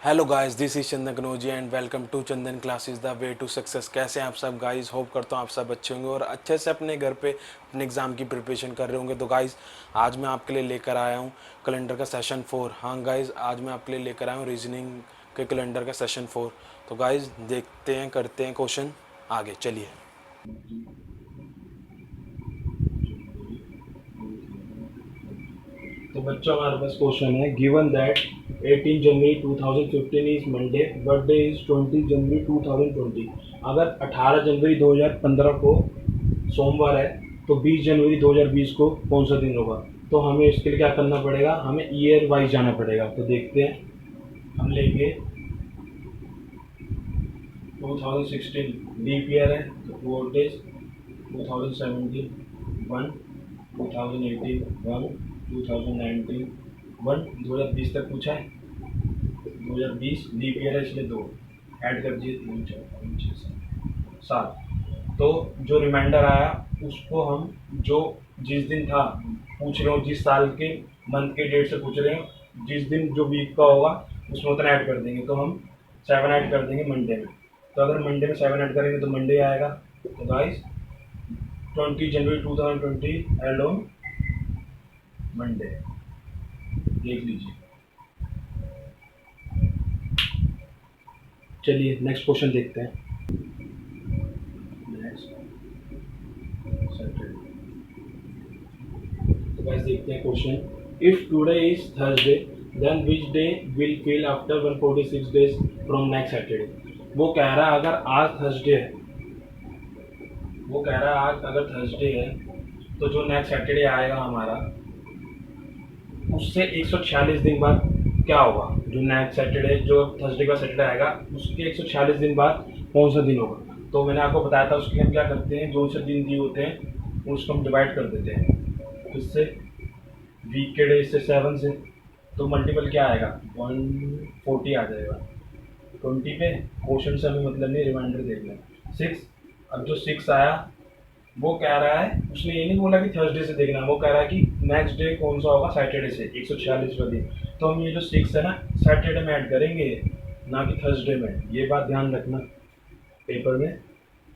Hello guys, this is Chandan Kanauji and welcome to Chandan classes the way to success. कैसे हैं आप सब गाइस? होप करता हूँ आप सब अच्छे होंगे और अच्छे से अपने घर पे अपने एग्ज़ाम की प्रिपरेशन कर रहे होंगे। तो गाइस, आज मैं आपके लिए लेकर आया हूँ कैलेंडर का सेशन 4। हाँ गाइस, आज मैं आपके लिए लेकर आया हूँ रीजनिंग के कैलेंडर का सेशन 4। तो गाइस, देखते हैं, करते हैं क्वेश्चन आगे, चलिए। तो बच्चों हमारे पास क्वेश्चन है given that 18 January 2015 is Monday birthday is 20 January 2020। अगर 18 जनवरी 2015 को सोमवार है तो 20 जनवरी 2020 को कौन सा दिन होगा। तो हमें इसके लिए क्या करना पड़ेगा, हमें ईयर वाइज जाना पड़ेगा। तो देखते हैं, हम लेंगे 2016 लीप ईयर है तो 4 डेज, 2017 1, 2018 1, 2019 1, 2020 तक पूछा है। 2020 लीप ईयर है इसलिए 2 ऐड कर दिए, 3 4 5 6 7 तो जो रिमाइंडर आया उसको हम जो जिस दिन था पूछ रहे हो, जिस साल के मंथ के डेट से पूछ रहे हो, जिस दिन जो वीक का होगा उसमें उतना ऐड कर देंगे। तो हम 7 ऐड कर देंगे मंडे में। तो अगर मंडे में 7 ऐड करेंगे तो मंडे आएगा। तो guys 20 January 2020 add on Monday, देख लीजिए। चलिए नेक्स्ट क्वेश्चन देखते हैं। Next Saturday. तो गाइस देखते हैं question. If today is Thursday then which day will feel after 146 days from next Saturday. वो कह रहा है अगर आज थर्सडे है, वो कह रहा है आज अगर थर्सडे है तो जो नेक्स्ट सैटरडे आएगा हमारा उससे 146 दिन बाद क्या होगा। जो नेक्स्ट सैटरडे, जो थर्सडे का सैटरडे आएगा उसके 146 दिन बाद कौन सा दिन होगा। तो मैंने आपको बताया था उसके लिए हम क्या करते हैं, जो से दिन दिए होते हैं उसको हम डिवाइड कर देते हैं। तो इससे वीक के डे से 7 से तो मल्टीपल क्या आएगा, 140 आ जाएगा। 20 पे क्वेश्चन से हमें मतलब नहीं, रिमाइंडर देखना है। 6, अब जो 6 आया वो कह रहा है, उसने ये नहीं बोला कि थर्सडे से देखना, वो कह रहा है कि नेक्स्ट डे कौन सा होगा सैटरडे से 146वां दिन। तो हम ये जो 6 है ना सैटरडे में ऐड करेंगे, ना कि थर्सडे में। ये बात ध्यान रखना पेपर में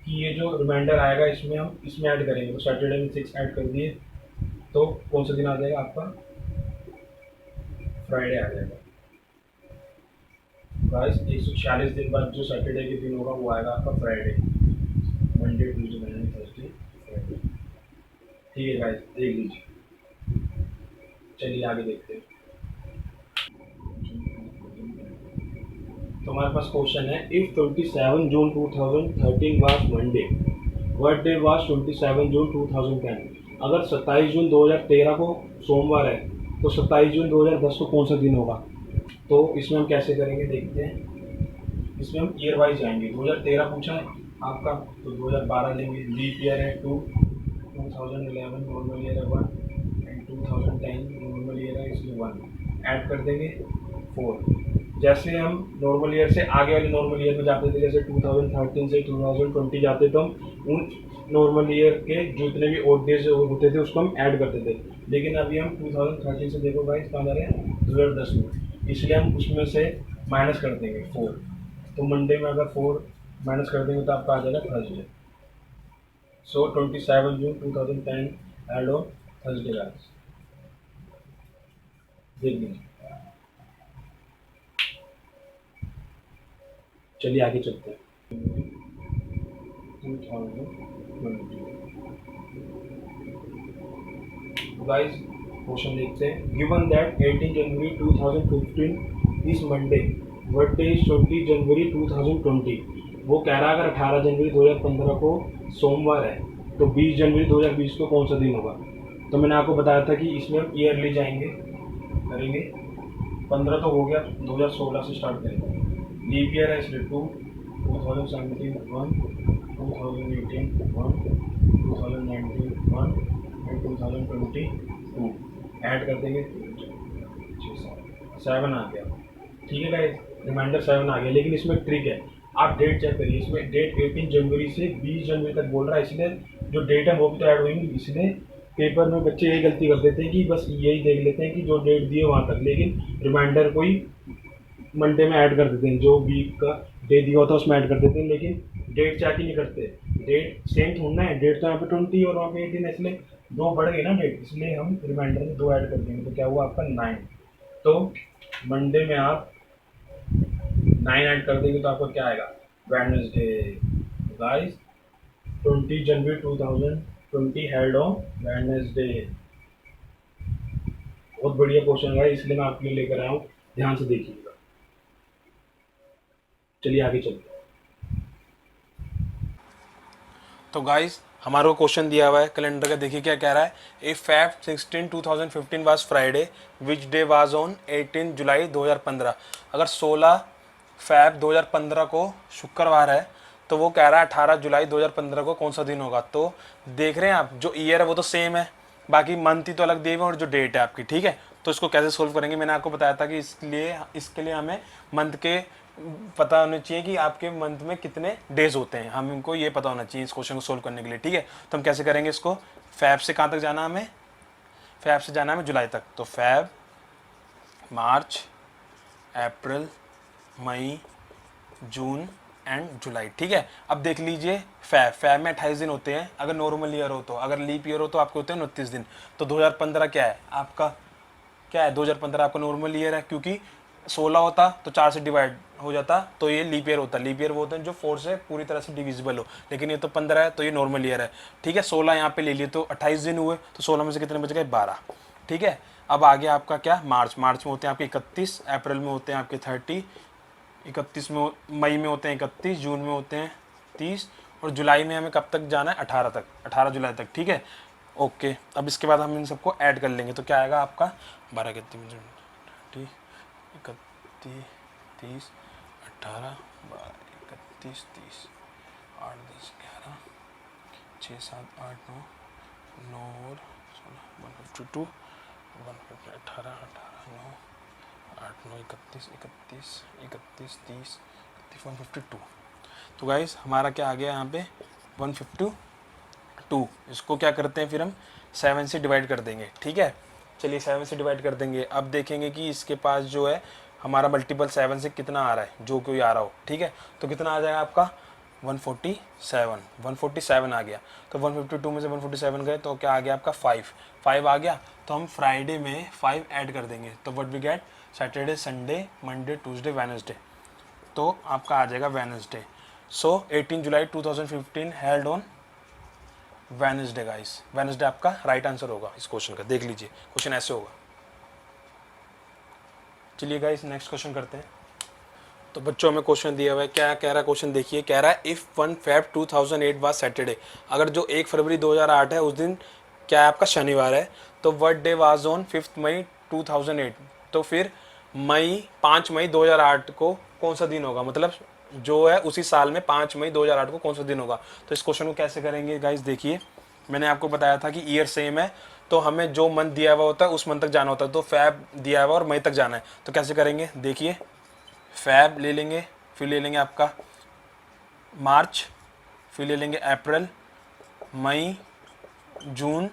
कि ये जो रिमाइंडर आएगा इसमें हम इसमें ऐड करेंगे। तो सैटरडे में 6 ऐड कर दिए तो कौन सा दिन आ जाएगा आपका, फ्राइडे आ जाएगा। गाइस 146 दिन बाद जो सैटरडे के दिन होगा वो आएगा आपका Friday. Monday Tuesday Wednesday Thursday Friday. ठीक है गाइस, देख लीजिए। चलिए आगे देखते हैं। तो हमारे पास क्वेश्चन है if 27 June 2013 was Monday what day was 27 June 2010। अगर 27 जून 2013 को सोमवार है तो 27 जून 2010 को कौन सा दिन होगा। तो इसमें हम कैसे करेंगे देखते हैं। इसमें हम ईयर वाइज जाएंगे। 2013 पूछा है आपका तो 2012 लेंगे, लीप ईयर है 2, 2011 नॉर्मल ईयर है 1 एंड 2010 नॉर्मल ईयर है इसलिए 1 ऐड कर देंगे 4। जैसे हम नॉर्मल ईयर से आगे वाले नॉर्मल ईयर में जाते थे, जैसे 2013 से 2020 जाते तो हम उन नॉर्मल ईयर के जितने भी ओड डेज होते थे उसको हम ऐड करते थे। लेकिन अभी हम 2013 से देखो भाई कहाँ जा रहे हैं, 2010 में, इसलिए हम उसमें से माइनस कर देंगे 4। तो मंडे में अगर 4 माइनस कर देंगे तो आपका आ जाएगा Thursday. So 27 June 2010 add on Thursday guys, देख लीजिए। चलिए आगे चलते हैं। 2020 गाइस क्वेश्चन देखते हैं। Given that 18 January 2015 is Monday birthday is 20 January 2020। वो कह रहा है अगर 18 जनवरी 2015 को सोमवार है तो 20 जनवरी 2020 को कौन सा दिन होगा। तो मैंने आपको बताया था कि इसमें हम ईयरली जाएंगे, करेंगे। 15 तो हो गया, 2016 से स्टार्ट करेंगे। लीप ईयर है इसलिए 2, 2017 1, 2018 1, 2019 1 एंड 2020 2 ऐड कर देंगे। 7 आ गया। ठीक है गाइस, रिमाइंडर 7 आ गया। लेकिन इसमें ट्रिक है, आप डेट चेक करिए। इसमें डेट 18 जनवरी से 20 जनवरी तक बोल रहा है, इसलिए जो डेट है वो भी तो ऐड होंगी। इसलिए पेपर में बच्चे यही गलती कर देते हैं कि बस यही देख लेते हैं कि जो डेट दी है वहाँ तक, लेकिन रिमाइंडर कोई मंडे में ऐड कर देते हैं, जो वीक का डे दिया होता है उसमें ऐड कर देते हैं, लेकिन डेट चेक ही नहीं करते। डेट सेम थोड़ा है, डेट तो यहाँ पे 20 और वहाँ पे 18 है, इसलिए दो बढ़ गई ना डेट, इसलिए हम रिमाइंडर में दो ऐड कर देंगे। तो क्या हुआ आपका 9। तो मंडे में आप 9 ऐड कर देंगे तो आपको क्या आएगा, Wednesday. Guys 20 January 2020 held on Wednesday. बहुत बढ़िया क्वेश्चन है, इसलिए मैं आपके लिए लेकर आया हूँ, ध्यान से देखिएगा। चलिए आगे चलते हैं। तो गाइस हमारे को क्वेश्चन दिया हुआ है कैलेंडर का, देखिए क्या कह रहा है। If Feb 16 2015 was Friday, which day was on 18 July 2015। अगर 16 फैब 2015 को शुक्रवार है तो वो कह रहा है 18 जुलाई 2015 को कौन सा दिन होगा। तो देख रहे हैं आप, जो ईयर है वो तो सेम है, बाकी मंथ ही तो अलग दिए हुए और जो डेट है आपकी, ठीक है। तो इसको कैसे सोल्व करेंगे, मैंने आपको बताया था कि इसके लिए हमें मंथ के पता होना चाहिए कि आपके मंथ में कितने डेज होते हैं, हम इनको ये पता होना चाहिए इस क्वेश्चन को सोल्व करने के लिए, ठीक है। तो हम कैसे करेंगे इसको, फैब से कहाँ तक जाना हमें, फैब से जाना हमें जुलाई तक। तो fab, March, April, May, June and जुलाई, ठीक है। अब देख लीजिए, फैब में 28 दिन होते हैं अगर नॉर्मल ईयर हो तो, अगर लीप ईयर हो तो आपके होते हैं 29 दिन। तो 2015 क्या है आपका, क्या है 2015 आपका नॉर्मल ईयर है, क्योंकि 16 होता तो 4 से डिवाइड हो जाता तो ये लीप ईयर होता। लीप ईयर वो होते हैं जो 4 से पूरी तरह से डिविजिबल हो, लेकिन ये तो 15 है तो ये नॉर्मल ईयर है, ठीक है। 16 यहाँ पे ले लिए तो 28 दिन हुए, तो 16 में से कितने बच गए, 12, ठीक है। अब आगे आपका क्या, मार्च में होते हैं आपके 31, अप्रैल में होते हैं आपके 30, 31 में, मई में होते हैं 31, जून में होते हैं 30, और जुलाई में हमें कब तक जाना है, 18 तक, 18 जुलाई तक, ठीक है। ओके, अब इसके बाद हम इन सबको ऐड कर लेंगे तो क्या आएगा आपका, 12 31 31 30 18 12 31 30 8 10 11 6 7 8 9 9 और 16 152 150 18 18 9 8 9 31 31 31 30 152। तो गाइस हमारा क्या आ गया यहाँ पे 152। इसको क्या करते हैं फिर हम 7 से डिवाइड कर देंगे, ठीक है। चलिए 7 से डिवाइड कर देंगे। अब देखेंगे कि इसके पास जो है हमारा मल्टीपल 7 से कितना आ रहा है, जो कोई आ रहा हो, ठीक है। तो कितना आ जाएगा आपका 147, 147 आ गया। तो 152 में से 147 गए तो क्या आ गया आपका 5 आ गया। तो हम फ्राइडे में 5 ऐड कर देंगे तो what we get, Saturday Sunday Monday Tuesday Wednesday, तो आपका आ जाएगा Wednesday. So 18 July 2015 held on Wednesday guys. Wednesday आपका राइट आंसर होगा इस क्वेश्चन का, देख लीजिए क्वेश्चन ऐसे होगा। चलिए गाइस नेक्स्ट क्वेश्चन करते हैं। तो बच्चों में क्वेश्चन दिया हुआ है, क्या कह रहा है क्वेश्चन, देखिए कह रहा है इफ 1 Feb 2008 वाज सैटरडे, अगर जो 1 फरवरी 2008 है उस दिन क्या है आपका शनिवार है, तो what day was on 5 May 2008। तो फिर 5 मई 2008 को कौन सा दिन होगा, मतलब जो है उसी साल में 5 मई 2008 को कौन सा दिन होगा। तो इस क्वेश्चन को कैसे करेंगे गाइस, देखिए मैंने आपको बताया था कि ईयर सेम है तो हमें जो मंथ दिया हुआ होता है उस मंथ तक जाना होता है। तो फैब दिया हुआ और मई तक जाना है, तो कैसे करेंगे, देखिए फैब ले लेंगे, फिर ले लेंगे आपका मार्च, फिर ले लेंगे अप्रैल, मई, जून,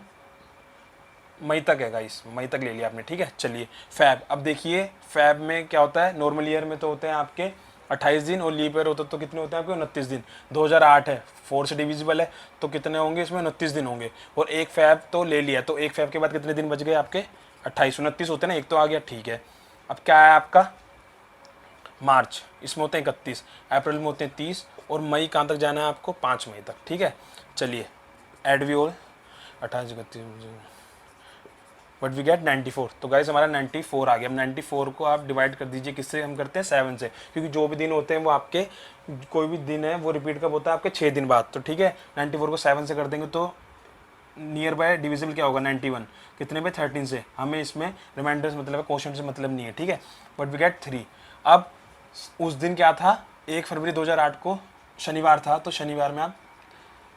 मई तक है गाइस, मई तक ले लिया आपने, ठीक है। चलिए फैब, अब देखिए फैब में क्या होता है, नॉर्मल ईयर में तो होते हैं आपके 28 दिन और लीप ईयर होता तो कितने होते हैं आपके 29 दिन। 2008 है, 4 से डिविजिबल है तो कितने होंगे इसमें 29 दिन होंगे, और एक फैब तो ले लिया, तो एक फैब के बाद कितने दिन बच गए आपके 28, 29 होते हैं ना, एक तो आ गया, ठीक है। अब क्या है आपका मार्च, इसमें होते हैं 31, अप्रैल में होते हैं 30, और मई कहाँ तक जाना है आपको 5 मई तक, ठीक है। चलिए add we all 28 31 but we get 94। तो गाइस हमारा 94 आ गया। अब 94 को आप डिवाइड कर दीजिए, किससे हम करते हैं 7 से, क्योंकि जो भी दिन होते हैं वो आपके, कोई भी दिन है वो रिपीट कब होता है आपके 6 दिन बाद, तो ठीक है 94 को 7 से कर देंगे तो नियर बाय डिविजिबल क्या होगा 91, कितने पे 13 से, हमें इसमें रिमाइंडर से मतलब है, क्वेश्चन से मतलब नहीं है, ठीक है। But we get 3। अब उस दिन क्या था, 1 फरवरी 2008 को शनिवार था, तो शनिवार में आप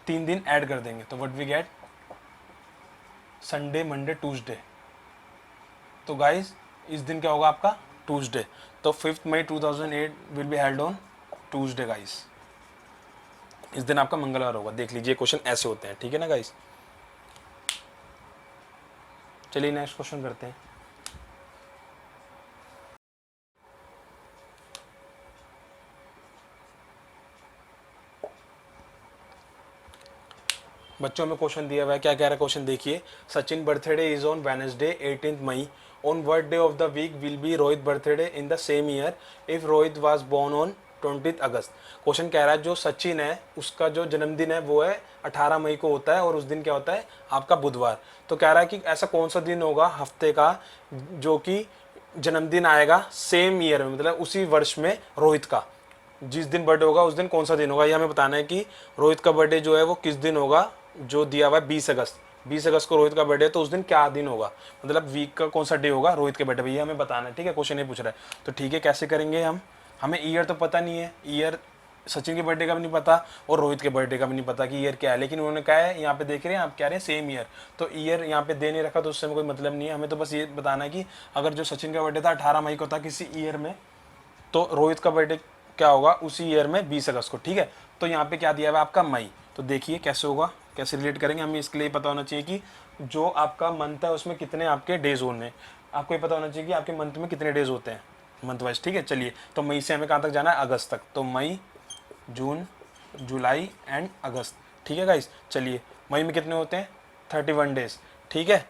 3 दिन ऐड कर देंगे तो what we get Sunday Monday Tuesday. तो गाइस इस दिन क्या होगा आपका ट्यूसडे, तो 5 May 2008 will be held on Tuesday guys. इस दिन आपका मंगलवार होगा, देख लीजिए क्वेश्चन ऐसे होते हैं, ठीक है ना गाइस। चलिए नेक्स्ट क्वेश्चन करते हैं। बच्चों में क्वेश्चन दिया हुआ है, क्या कह रहा है क्वेश्चन देखिए। Sachin birthday is on Wednesday 18 May. On what day of the week will be Rohit birthday in the same year if Rohit was born on 20 August. Question कह रहा है जो सचिन है उसका जो जन्मदिन है वो है 18 मई को होता है और उस दिन क्या होता है आपका बुधवार। तो कह रहा है कि ऐसा कौन सा दिन होगा हफ्ते का जो कि जन्मदिन आएगा सेम ईयर में, मतलब उसी वर्ष में रोहित का जिस दिन बर्थडे होगा उस दिन कौन सा दिन होगा। ये हमें बताना है कि रोहित का बर्थडे जो है वो किस दिन होगा, जो दिया हुआ है 20 अगस्त। 20 अगस्त को रोहित का बर्थडे है तो उस दिन क्या दिन होगा, मतलब वीक का कौन सा डे होगा रोहित के बर्थडे पे, ये हमें बताना है। ठीक है, क्वेश्चन ये पूछ रहा है। तो ठीक है, कैसे करेंगे हम, हमें ईयर तो पता नहीं है, ईयर सचिन के बर्थडे का भी नहीं पता और रोहित के बर्थडे का भी नहीं पता कि ईयर क्या है, लेकिन उन्होंने कहा है यहाँ पे देख रहे हैं आप, कह रहे हैं सेम ईयर। तो ईयर यहाँ पे दे नहीं रखा तो उससे कोई मतलब नहीं है, हमें तो बस ये बताना है कि अगर जो सचिन का बर्थडे था 18 मई को था किसी ईयर में, तो रोहित का बर्थडे क्या होगा उसी ईयर में 20 अगस्त को। ठीक है, तो यहाँ पे क्या दिया हुआ है आपका मई। तो देखिए कैसे होगा, कैसे रिलेट करेंगे, हमें इसके लिए पता होना चाहिए कि जो आपका मंथ है उसमें कितने आपके डेज होने हैं। आपको ये पता होना चाहिए कि आपके मंथ में कितने डेज होते हैं मंथ वाइज। ठीक है, चलिए तो मई से हमें कहाँ तक जाना है, अगस्त तक। तो मई, जून, जुलाई एंड अगस्त। ठीक है गाइस, चलिए मई में कितने होते हैं 31 डेज। ठीक है,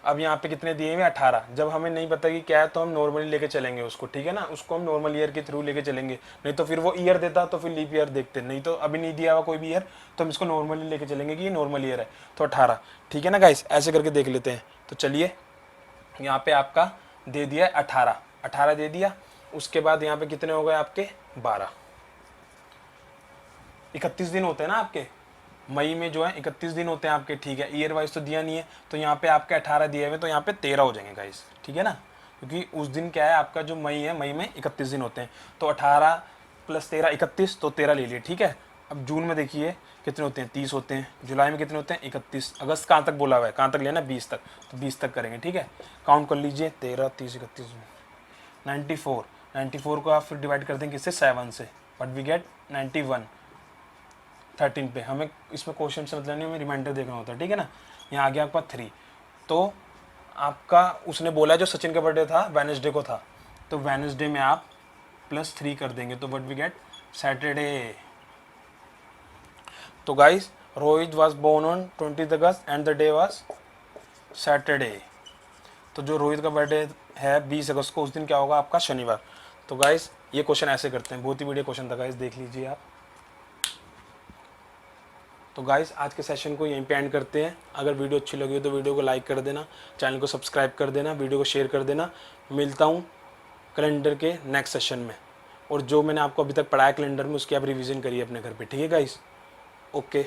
अब यहाँ पे कितने दिए हुए 18। जब हमें नहीं पता कि क्या है तो हम नॉर्मली लेके चलेंगे उसको, ठीक है ना, उसको हम नॉर्मल ईयर के थ्रू लेके चलेंगे, नहीं तो फिर वो ईयर देता तो फिर लीप ईयर देखते, नहीं तो अभी नहीं दिया हुआ कोई भी ईयर तो हम इसको नॉर्मली लेके चलेंगे कि ये नॉर्मल ईयर है। तो 18, ठीक है ना गाइस, ऐसे करके देख लेते हैं। तो चलिए यहाँ पे आपका दे दिया है 18 दे दिया। उसके बाद यहाँ पे कितने हो गए आपके 12, 31 दिन होते हैं ना आपके मई में जो है 31 दिन होते हैं आपके। ठीक है, ईयर वाइज तो दिया नहीं है तो यहाँ पे आपके 18 दिए हुए तो यहाँ पे 13 हो जाएंगे गाइस। ठीक है ना, क्योंकि उस दिन क्या है आपका जो मई है, मई में 31 दिन होते हैं तो 18 + 13 31, तो 13 ले लिए। ठीक है, अब जून में देखिए कितने होते हैं 30 होते हैं, जुलाई में कितने होते हैं 31, अगस्त कहाँ तक बोला हुआ है, कहाँ तक लेना 20 तक, तो 20 तक करेंगे। ठीक है, काउंट कर लीजिए 13 30 31 94 को आप फिर डिवाइड कर देंगे किससे 7 से, बट वी गेट 91 13 पे। हमें इसमें क्वेश्चन से मतलब नहीं, हमें रिमाइंडर देखना होता है। ठीक है ना, यहाँ आ गया आपका 3। तो आपका उसने बोला जो सचिन का बर्थडे था वेडनेसडे को था, तो वेडनेसडे में आप +3 कर देंगे तो व्हाट वी गेट सैटरडे। तो guys Rohit was born on 20 August and the day was Saturday. तो जो रोहित का बर्थडे है 20 अगस्त को, उस दिन क्या होगा आपका शनिवार। तो गाइस ये क्वेश्चन ऐसे करते हैं, बहुत ही बढ़िया क्वेश्चन था गाइस, देख लीजिए आप। तो गाइस आज के सेशन को यहीं पे एंड करते हैं। अगर वीडियो अच्छी लगी हो तो वीडियो को लाइक कर देना, चैनल को सब्सक्राइब कर देना, वीडियो को शेयर कर देना। मिलता हूँ कैलेंडर के नेक्स्ट सेशन में, और जो मैंने आपको अभी तक पढ़ाया कैलेंडर में उसकी आप रिवीजन करिए अपने घर पे। ठीक है गाइस, ओके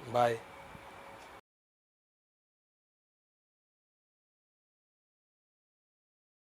बाय।